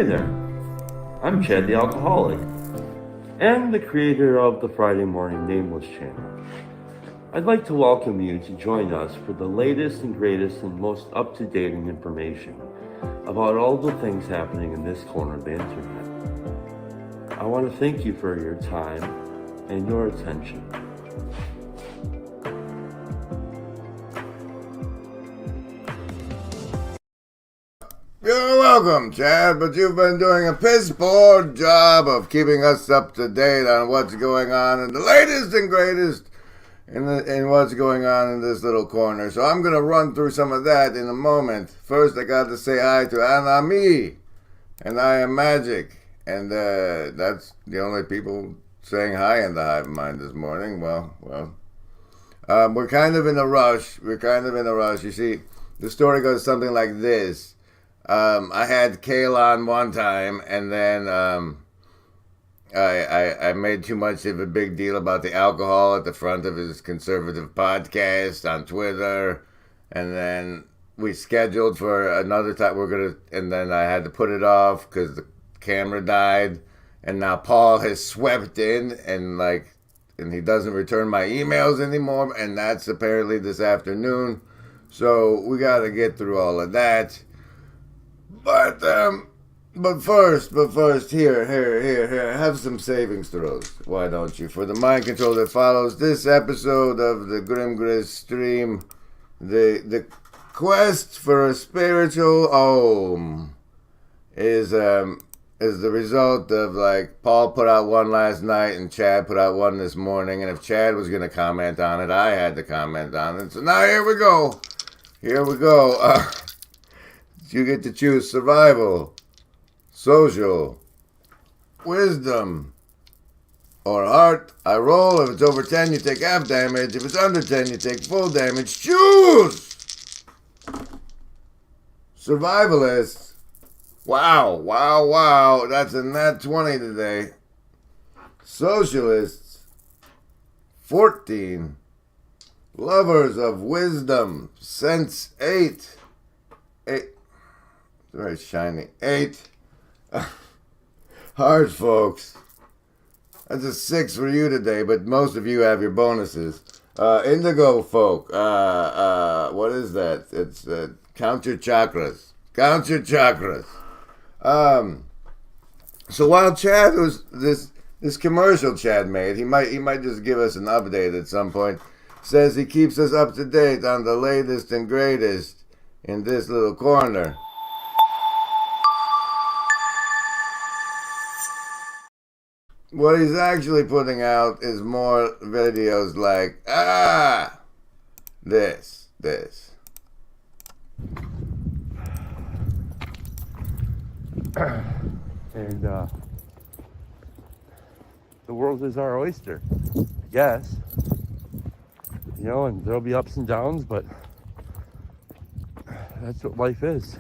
Hey there, I'm Chad the Alcoholic, and the creator of the Friday Morning Nameless channel. I'd like to welcome you to join us for the latest and greatest and most up-to-date information about all the things happening in this corner of the internet. I want to thank you for your time and your attention. You're welcome, Chad, but you've been doing a piss-poor job of keeping us up to date on what's going on and the latest and greatest in what's going on in this little corner. So I'm going to run through some of that in a moment. First, I got to say hi to Anami, and I am Magic, and that's the only people saying hi in the hive mind this morning. Well, we're kind of in a rush. You see, the story goes something like this. I had Kale on one time, and then I made too much of a big deal about the alcohol at the front of his conservative podcast on Twitter, and then we scheduled for another time. And then I had to put it off because the camera died, and now Paul has swept in, and he doesn't return my emails anymore, and that's apparently this afternoon. So we got to get through all of that. But first, here, have some savings throws. Why don't you? For the mind control that follows this episode of the Grim Grizz stream, the quest for a spiritual Ohm is the result of Paul put out one last night and Chad put out one this morning, and if Chad was going to comment on it, I had to comment on it. So now here we go. You get to choose survival, social, wisdom, or heart. I roll. If it's over 10, you take half damage. If it's under 10, you take full damage. Choose! Survivalists. Wow. That's a nat 20 today. Socialists. 14. Lovers of wisdom. Sense 8. 8. Very shiny. 8. Hard, folks. That's a 6 for you today, but most of you have your bonuses. Indigo folk. What is that? It's count your chakras. So while Chad was this commercial Chad made, he might just give us an update at some point. Says he keeps us up to date on the latest and greatest in this little corner. What he's actually putting out is more videos like, this. And the world is our oyster, I guess. And there'll be ups and downs, but that's what life is.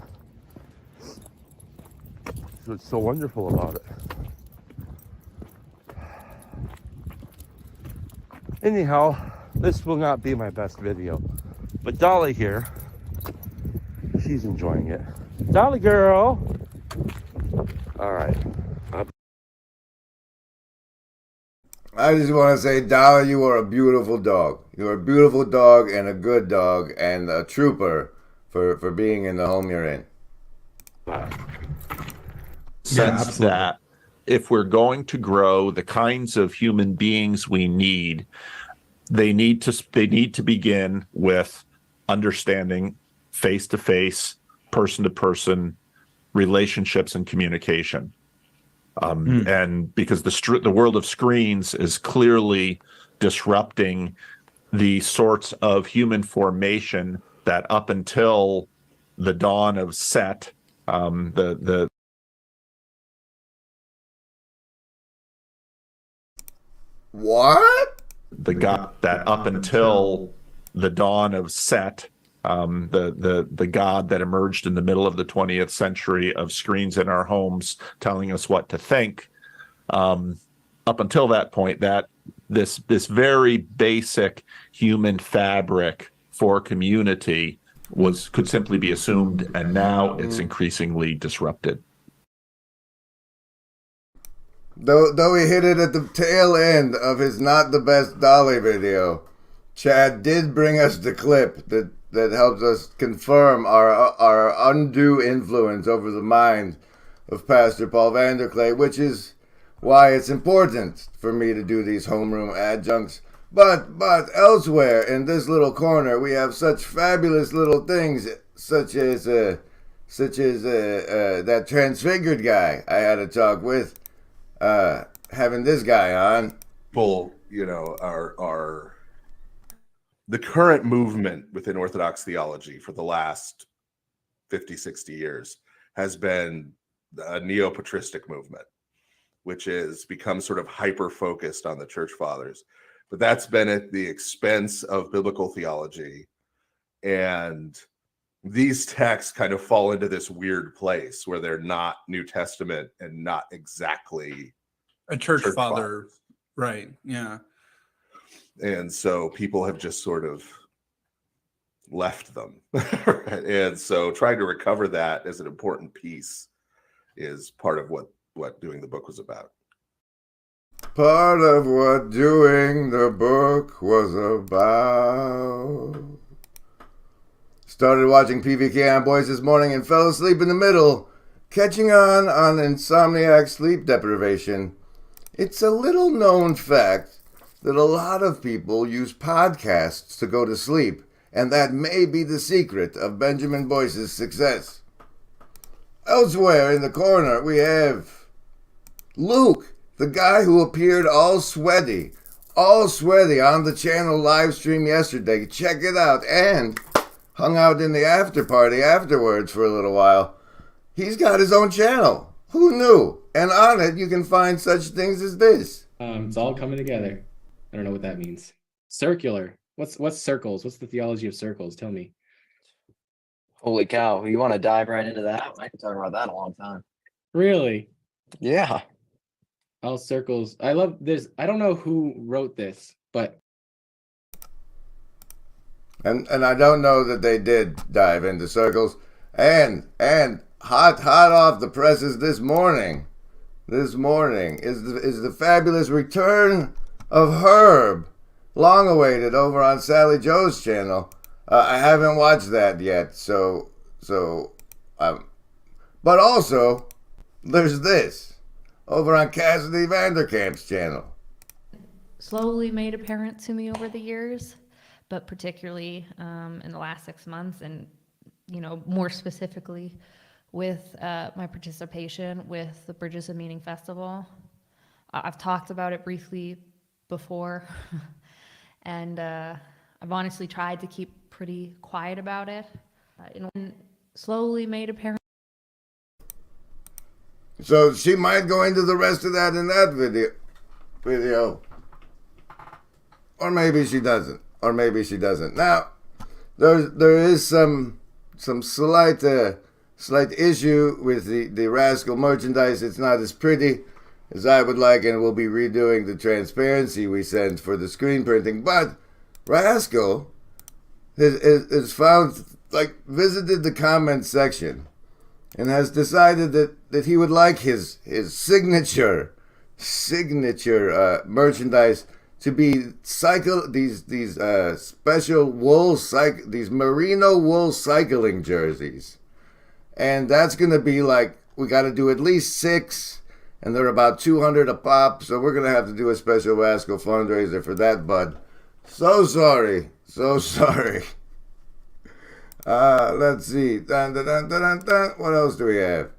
That's what's so wonderful about it. Anyhow, this will not be my best video, but Dolly here, she's enjoying it. Dolly girl! Alright. I just want to say, Dolly, you are a beautiful dog. You're a beautiful dog and a good dog and a trooper for being in the home you're in. Sense that if we're going to grow the kinds of human beings we need, they need to begin with understanding face-to-face, person-to-person relationships and communication. And because the world of screens is clearly disrupting the sorts of human formation that up until the dawn of Set, What? the god that up until the dawn of Set, the god that emerged in the middle of the 20th century of screens in our homes telling us what to think, up until that point, that this very basic human fabric for community could simply be assumed, and now it's increasingly disrupted. Though he hit it at the tail end of his Not the Best Dolly video, Chad did bring us the clip that helps us confirm our undue influence over the mind of Pastor Paul Vanderklay, which is why it's important for me to do these homeroom adjuncts. But elsewhere in this little corner, we have such fabulous little things, such as that transfigured guy I had a talk with, having this guy on. People, are the current movement within Orthodox theology for the last 50, 60 years has been a neo-patristic movement, which has become sort of hyper-focused on the church fathers. But that's been at the expense of biblical theology. And these texts kind of fall into this weird place where they're not New Testament and not exactly a church father. Right. Yeah. And so people have just sort of left them. And so trying to recover that as an important piece is part of what doing the book was about. Part of what doing the book was about. Started watching PVK on Boys this morning and fell asleep in the middle, catching on insomniac sleep deprivation. It's a little known fact that a lot of people use podcasts to go to sleep, and that may be the secret of Benjamin Boyce's success. Elsewhere in the corner, we have Luke, the guy who appeared all sweaty on the channel live stream yesterday. Check it out. And hung out in the after party afterwards for a little while. He's got his own channel. Who knew? And on it, you can find such things as this. It's all coming together. I don't know what that means. Circular. What's circles? What's the theology of circles? Tell me. Holy cow. You want to dive right into that? I could talk about that a long time. Really? Yeah. All circles. I love this. I don't know who wrote this, but And I don't know that they did dive into circles. And hot off the presses this morning is the fabulous return of Herb, long awaited, over on Sally Joe's channel. I haven't watched that yet, but also there's this over on Cassidy Vanderkamp's channel. Slowly made apparent to me over the years, but particularly in the last 6 months, and more specifically with my participation with the Bridges of Meaning Festival. I've talked about it briefly before, and I've honestly tried to keep pretty quiet about it. And slowly made apparent. So she might go into the rest of that in that video. Or maybe she doesn't. Now, there is some slight issue with the Rascal merchandise. It's not as pretty as I would like, and we'll be redoing the transparency we sent for the screen printing. But Rascal has found, visited the comment section and has decided that he would like his signature merchandise to be these special these merino wool cycling jerseys. And that's going to be we got to do at least 6, and they're about $200 a pop, so we're going to have to do a special Rascal fundraiser for that, bud. So sorry. Let's see. Dun, dun, dun, dun, dun, dun. What else do we have?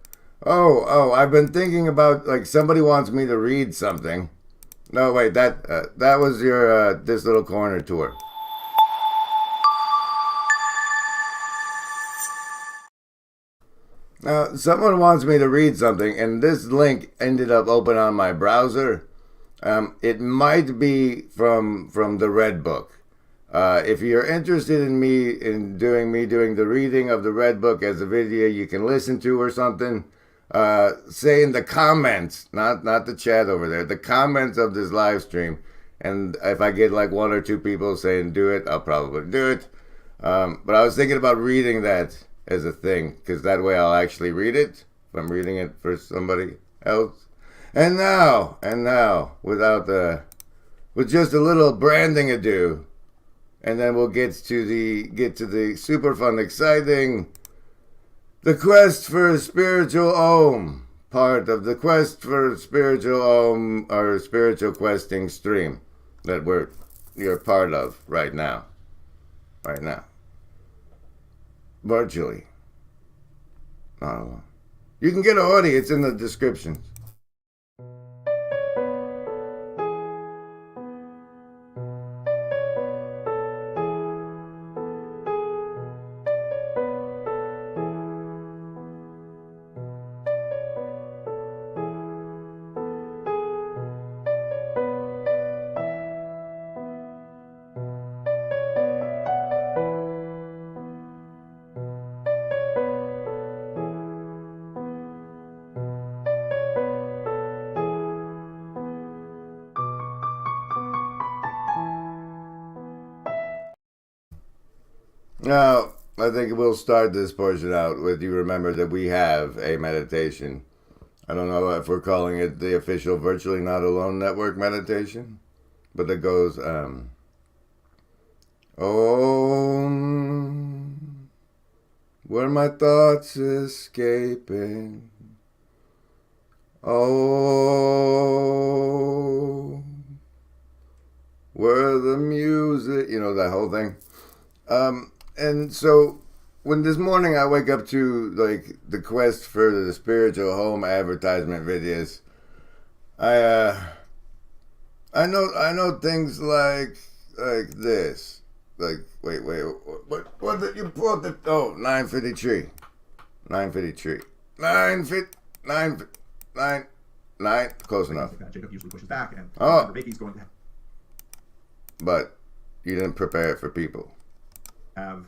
Oh, I've been thinking about, somebody wants me to read something. No, wait, that was your This Little Corner tour. Now, someone wants me to read something, and this link ended up open on my browser. It might be from the Red Book. If you're interested in me doing the reading of the Red Book as a video you can listen to or something, say in the comments, not the chat over there, the comments of this live stream. And if I get 1 or 2 people saying do it, I'll probably do it. But I was thinking about reading that as a thing, because that way I'll actually read it if I'm reading it for somebody else. And now, with just a little branding ado, and then we'll get to the super fun, exciting, the quest for Spiritual Ohm, part of the quest for Spiritual Ohm, our spiritual questing stream that you're part of right now, virtually. Not alone. You can get a hoodie. It's in the description. Now, I think we'll start this portion out with you remember that we have a meditation. I don't know if we're calling it the official Virtually Not Alone Network meditation, but it goes, Om, where my thoughts escaping. Oh, where the music, that whole thing. And so when this morning I wake up to like the quest for the Spiritual Home advertisement videos, I know things like this. Like wait, what did you put the 953. 9 close enough. Jacob usually pushes back and Vicky's going to but you didn't prepare it for people. have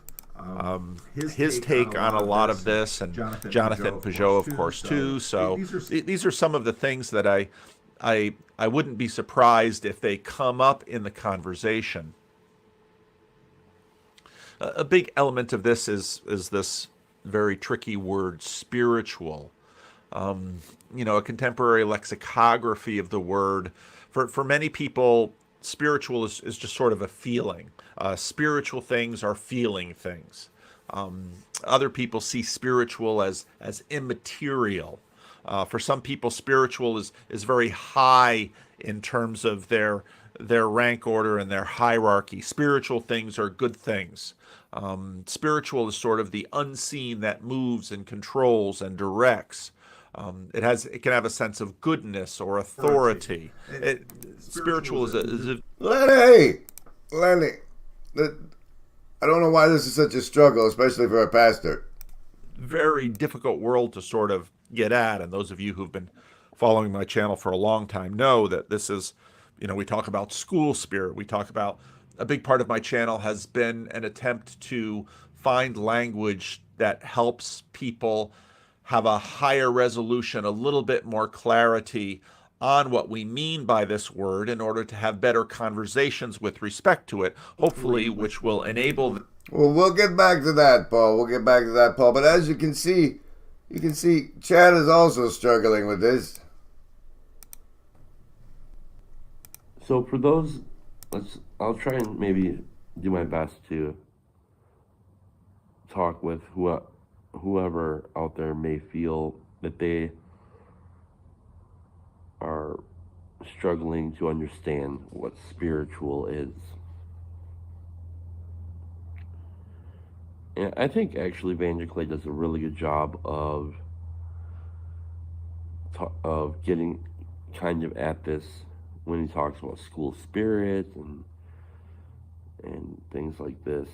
his take on a lot of this, and Jonathan Peugeot, of course, too. So these are some of the things that I wouldn't be surprised if they come up in the conversation. A big element of this is this very tricky word, spiritual. A contemporary lexicography of the word. For many people, spiritual is just sort of a feeling. Spiritual things are feeling things. Other people see spiritual as immaterial. For some people, spiritual is very high in terms of their rank order and their hierarchy. Spiritual things are good things. Spiritual is sort of the unseen that moves and controls and directs. It can have a sense of goodness or authority. Spiritual is a Lenny, I don't know why this is such a struggle, especially for a pastor. very difficult world to sort of get at. And those of you who've been following my channel for a long time know that this is, we talk about school spirit. We talk about, a big part of my channel has been an attempt to find language that helps people have a higher resolution, a little bit more clarity on what we mean by this word in order to have better conversations with respect to it, hopefully, which will enable... Well, we'll get back to that, Paul. But as you can see, Chad is also struggling with this. So for those, I'll try and maybe do my best to talk with whoever out there may feel that they are struggling to understand what spiritual is. And I think actually Vander Clay does a really good job of getting kind of at this when he talks about school spirit and things like this.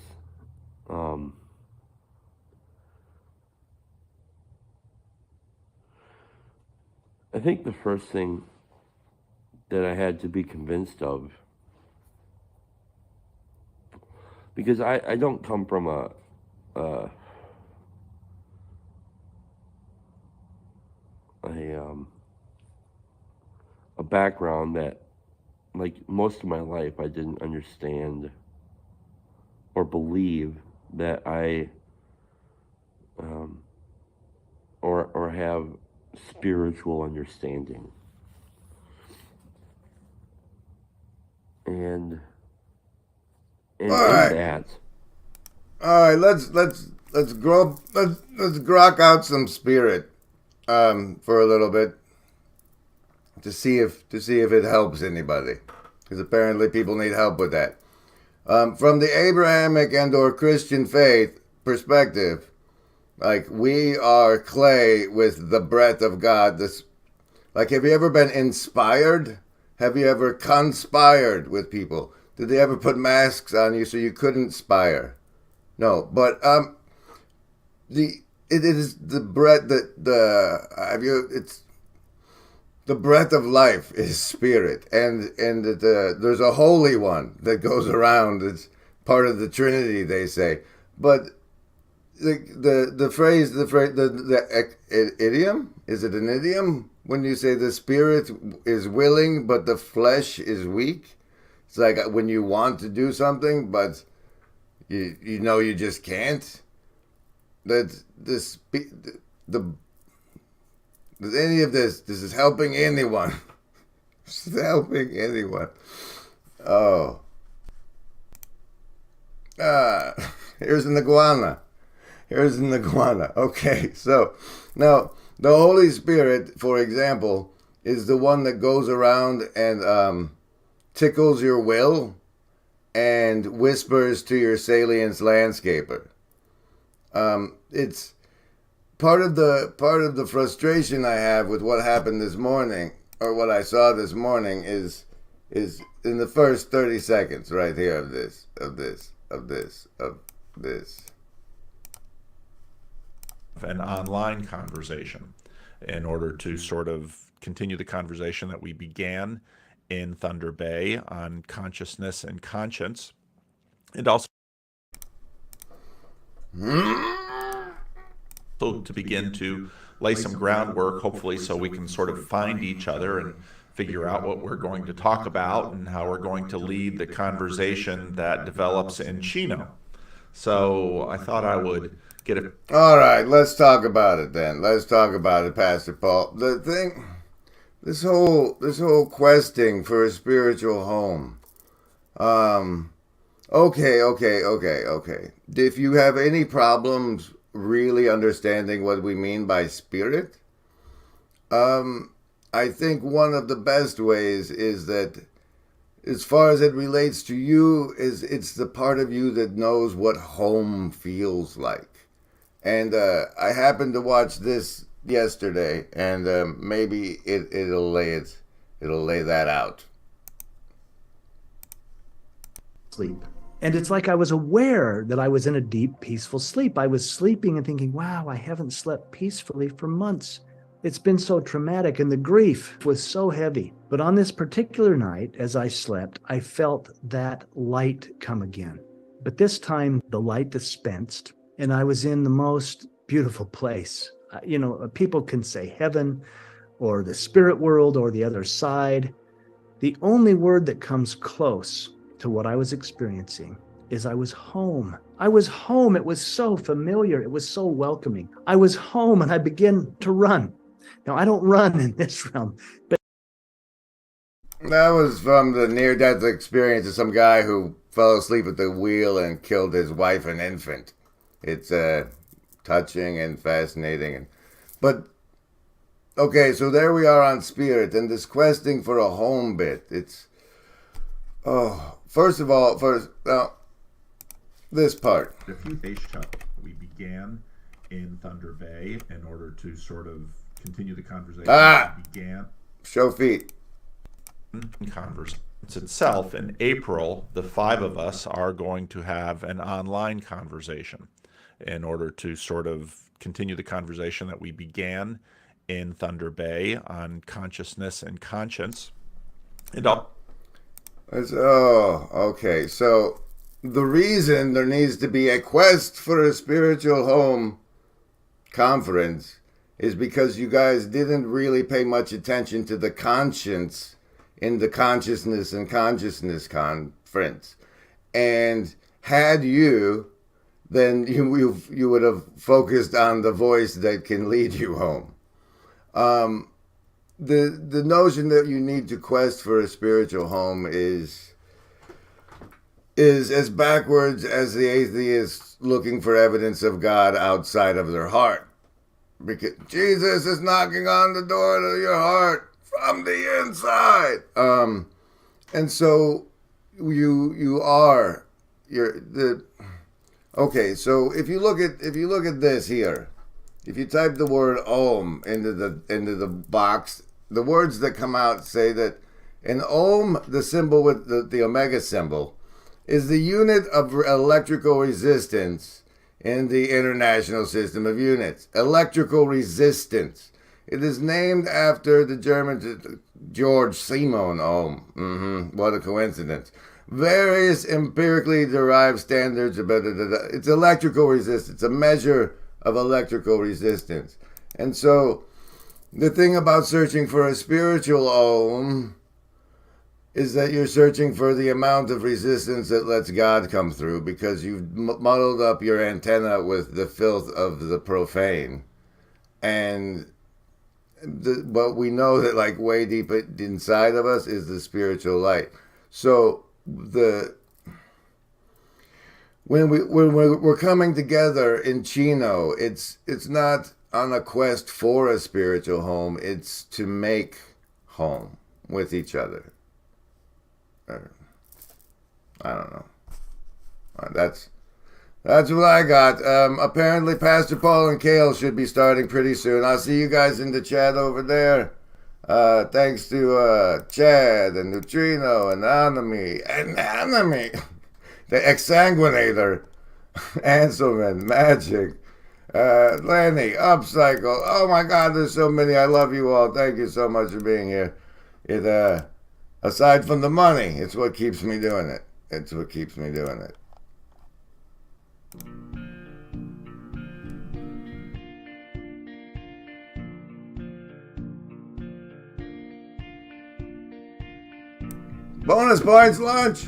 I think the first thing that I had to be convinced of, because I don't come from a background that, like, most of my life I didn't understand or believe that I or have spiritual understanding. and All in right. that, All right, let's grok out some spirit for a little bit to see if it helps anybody, because apparently people need help with that. From the Abrahamic and or Christian faith perspective, like, we are clay with the breath of God. This, like, have you ever been inspired? Have you ever conspired with people? Did they ever put masks on you so you couldn't spire? No, but it is the breath that it's the breath of life is spirit, and there's a holy one that goes around. It's part of the Trinity, they say, but the phrase the idiom, is it an idiom when you say the spirit is willing but the flesh is weak? It's like when you want to do something but you know you just can't. That this the Does any of this is helping anyone? This is helping anyone. Oh. Here's an iguana. Here's an iguana. Okay, so now the Holy Spirit, for example, is the one that goes around and tickles your will and whispers to your salience landscaper. It's part of the frustration I have with what happened this morning, or what I saw this morning, is in the first 30 seconds right here of this. An online conversation in order to sort of continue the conversation that we began in Thunder Bay on consciousness and conscience, and also to begin to lay some groundwork, hopefully, so we can sort of find each other and figure out what we're going to talk about and how we're going to lead the conversation that develops in CHINO. So I thought I would get it. All right, let's talk about it then. Let's talk about it, Pastor Paul. The thing, this whole questing for a spiritual home. Okay. If you have any problems really understanding what we mean by spirit, I think one of the best ways is that, as far as it relates to you, it's the part of you that knows what home feels like. And I happened to watch this yesterday, and maybe it'll lay that out. Sleep. And it's like I was aware that I was in a deep, peaceful sleep. I was sleeping and thinking, wow, I haven't slept peacefully for months. It's been so traumatic, and the grief was so heavy. But on this particular night, as I slept, I felt that light come again. But this time, the light dispensed, and I was in the most beautiful place. People can say heaven or the spirit world or the other side. The only word that comes close to what I was experiencing is I was home. I was home. It was so familiar. It was so welcoming. I was home, and I began to run. Now, I don't run in this realm, but That was from the near-death experience of some guy who fell asleep at the wheel and killed his wife and infant. It's touching and fascinating. But, okay, so there we are on spirit, and this questing for a home bit. It's, first, this part. A few days ago, we began in Thunder Bay in order to sort of continue the conversation. Show feet. Conversation itself in April, the five of us are going to have an online conversation in order to sort of continue the conversation that we began in Thunder Bay on consciousness and conscience. And okay. So the reason there needs to be a quest for a spiritual home conference is because you guys didn't really pay much attention to the conscience in the consciousness and consciousness conference. And had you, then you would have focused on the voice that can lead you home. The notion that you need to quest for a spiritual home is is as backwards as the atheists looking for evidence of God outside of their heart. Because Jesus is knocking on the door to your heart from the inside. And so okay, so if you look at this here, if you type the word Ohm into the box, the words that come out say that an ohm, the symbol with the omega symbol, is the unit of electrical resistance in the International System of Units. Electrical resistance. It is named after the German George Simon Ohm. What a coincidence. Various empirically derived standards about it. It's electrical resistance, a measure of electrical resistance. And so the thing about searching for a spiritual ohm is that you're searching for the amount of resistance that lets God come through, because you've muddled up your antenna with the filth of the profane. And but we know that, like, way deep inside of us is the spiritual light. So when we're coming together in Chino, it's not on a quest for a spiritual home. It's to make home with each other. I don't know. That's what I got. Apparently, Pastor Paul and Kale should be starting pretty soon. I'll see you guys in the chat over there. Thanks to Chad and Neutrino and Anime, the Exsanguinator, Anselman, Magic, Lenny, Upcycle. Oh my God, there's so many. I love you all. Thank you so much for being here. Aside from the money, it's what keeps me doing it. It's what keeps me doing it. Bonus points lunch.